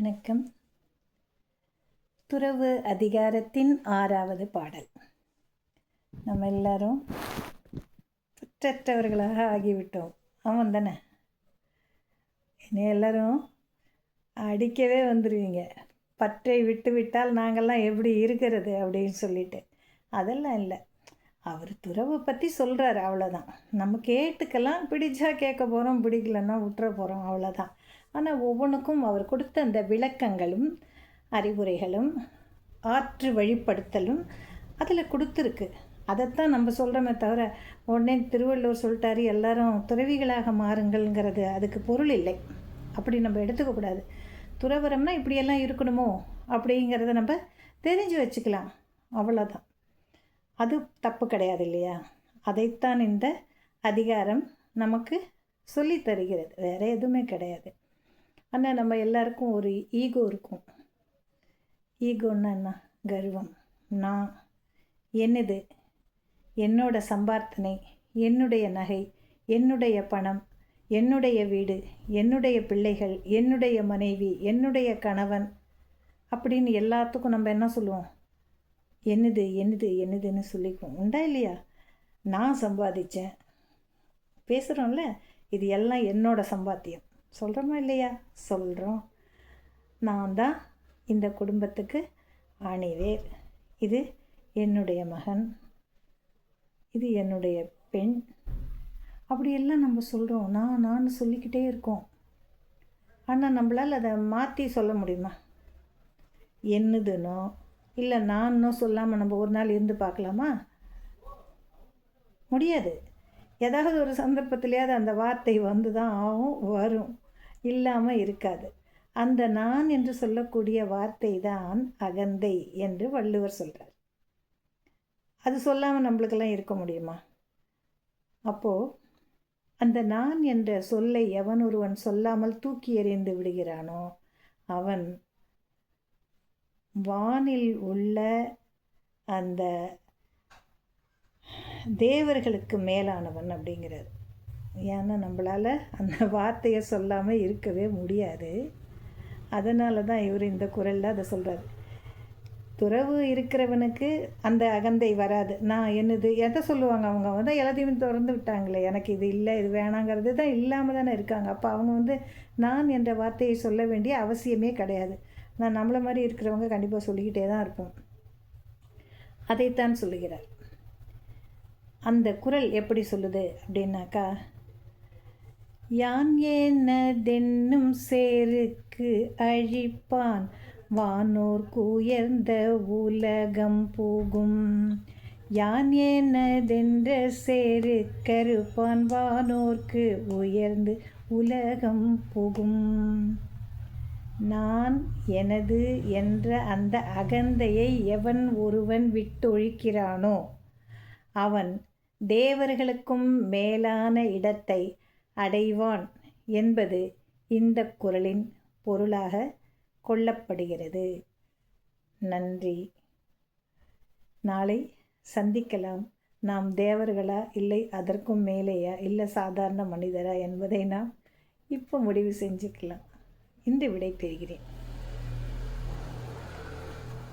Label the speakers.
Speaker 1: வணக்கம். துறவு அதிகாரத்தின் 6வது பாடல். நம்ம எல்லாரும் பற்றற்றவர்களாக ஆகிவிட்டோம். அவன் தானே என்னை எல்லாரும் அடிக்கவே வந்துடுவீங்க. பற்றை விட்டு விட்டால் நாங்கள்லாம் எப்படி இருக்கிறது அப்படின்னு சொல்லிட்டு. அதெல்லாம் இல்லை. அவர் துறவை பற்றி சொல்கிறார், அவ்வளோதான். நம்ம கேட்டுக்கலாம், பிடிச்சா கேட்க போகிறோம், பிடிக்கலன்னா விட்டுற போகிறோம், அவ்வளோதான். ஆனால் ஒவ்வொன்றுக்கும் அவர் கொடுத்த அந்த விளக்கங்களும் அறிவுரைகளும் ஆற்று வழிப்படுத்தலும் அதில் கொடுத்துருக்கு. அதைத்தான் நம்ம சொல்கிறோமே தவிர உடனே திருவள்ளுவர் சொல்லிட்டாரு எல்லாரும் துறவிகளாக மாறுங்கள்ங்கிறது அதுக்கு பொருள் இல்லை. அப்படி நம்ம எடுத்துக்கக்கூடாது. துறவரம்னா இப்படியெல்லாம் இருக்கணுமோ அப்படிங்கிறத நம்ம தெரிஞ்சு வச்சுக்கலாம், அவ்வளோதான். அது தப்பு கிடையாது இல்லையா? அதைத்தான் இந்த அதிகாரம் நமக்கு சொல்லி தருகிறது, வேறு எதுவுமே கிடையாது. ஆனால் நம்ம எல்லாருக்கும் ஒரு ஈகோ இருக்கும். ஈகோன்னா என்ன? கர்வம். நான், என்னது, என்னோட சம்பார்த்தனை, என்னுடைய நகை, என்னுடைய பணம், என்னுடைய வீடு, என்னுடைய பிள்ளைகள், என்னுடைய மனைவி, என்னுடைய கணவன் அப்படின்னு எல்லாத்துக்கும் நம்ம என்ன சொல்லுவோம்? என்னது என்னது என்னதுன்னு சொல்லிக்குவோம். உண்டா இல்லையா? நான் சம்பாதிச்சேன் பேசுகிறோம்ல, இது எல்லாம் என்னோட சம்பாத்தியம் சொல்கிறோமா இல்லையா? சொல்கிறோம். நான் தான் இந்த குடும்பத்துக்கு ஆணிவேர், இது என்னுடைய மகன், இது என்னுடைய பெண், அப்படியெல்லாம் நம்ம சொல்கிறோம். நான் சொல்லிக்கிட்டே இருக்கோம். ஆனால் நம்மளால் அதை மாற்றி சொல்ல முடியுமா? என்னதுன்னோ இல்லை நான்னோ சொல்லாமல் நம்ம ஒரு நாள் இருந்து பார்க்கலாமா? முடியாது. ஏதாவது ஒரு சந்தர்ப்பத்திலேயாவது அந்த வார்த்தை வந்து தான் ஆகும், வரும், இல்லாமல் இருக்காது. அந்த நான் என்று சொல்லக்கூடிய வார்த்தை தான் அகந்தை என்று வள்ளுவர் சொல்கிறார். அது சொல்லாமல் நம்மளுக்கெல்லாம் இருக்க முடியுமா? அப்போது அந்த நான் என்ற சொல்லை எவன் ஒருவன் சொல்லாமல் தூக்கி எறிந்து விடுகிறானோ அவன் வானில் உள்ள அந்த தேவர்களுக்கு மேலானவன் அப்படிங்கிறது. ஏன்னா நம்மளால் அந்த வார்த்தையை சொல்லாமல் இருக்கவே முடியாது. அதனால தான் இவர் இந்த குரலில் அதை சொல்கிறார். துறவு இருக்கிறவனுக்கு அந்த அகந்தை வராது. நான் என்னது எதை சொல்லுவாங்க? அவங்க வந்து எல்லாத்தையுமே திறந்து விட்டாங்களே, எனக்கு இது இல்லை இது வேணாங்கிறது தான் இல்லாமல் தானே இருக்காங்க. அப்போ அவங்க வந்து நான் என்ற வார்த்தையை சொல்ல வேண்டிய அவசியமே கிடையாது. நான் நம்மளை மாதிரி இருக்கிறவங்க கண்டிப்பாக சொல்லிக்கிட்டே தான் இருப்போம். அதைத்தான் சொல்லுகிறார். அந்த குரல் எப்படி சொல்லுது அப்படின்னாக்கா, யான் என்னதென்னும் சேருக்கு அழிப்பான் வானோர்க்கு உயர்ந்த உலகம் போகும். யான் என்னதென்ற சேரு கருப்பான் வானோர்க்கு உயர்ந்து உலகம் போகும். நான் எனது என்ற அந்த அகந்தையை எவன் ஒருவன் விட்டொழிக்கிறானோ அவன் தேவர்களுக்கும் மேலான இடத்தை அடைவான் என்பது இந்த குறளின் பொருளாக கொள்ளப்படுகிறது. நன்றி. நாளை சந்திக்கலாம். நாம் தேவர்களா, இல்லை அதற்கும் மேலேயா, இல்லை சாதாரண மனிதரா என்பதை நாம் இப்போ முடிவு செஞ்சுக்கலாம். இன்று விடை பெறுகிறேன்.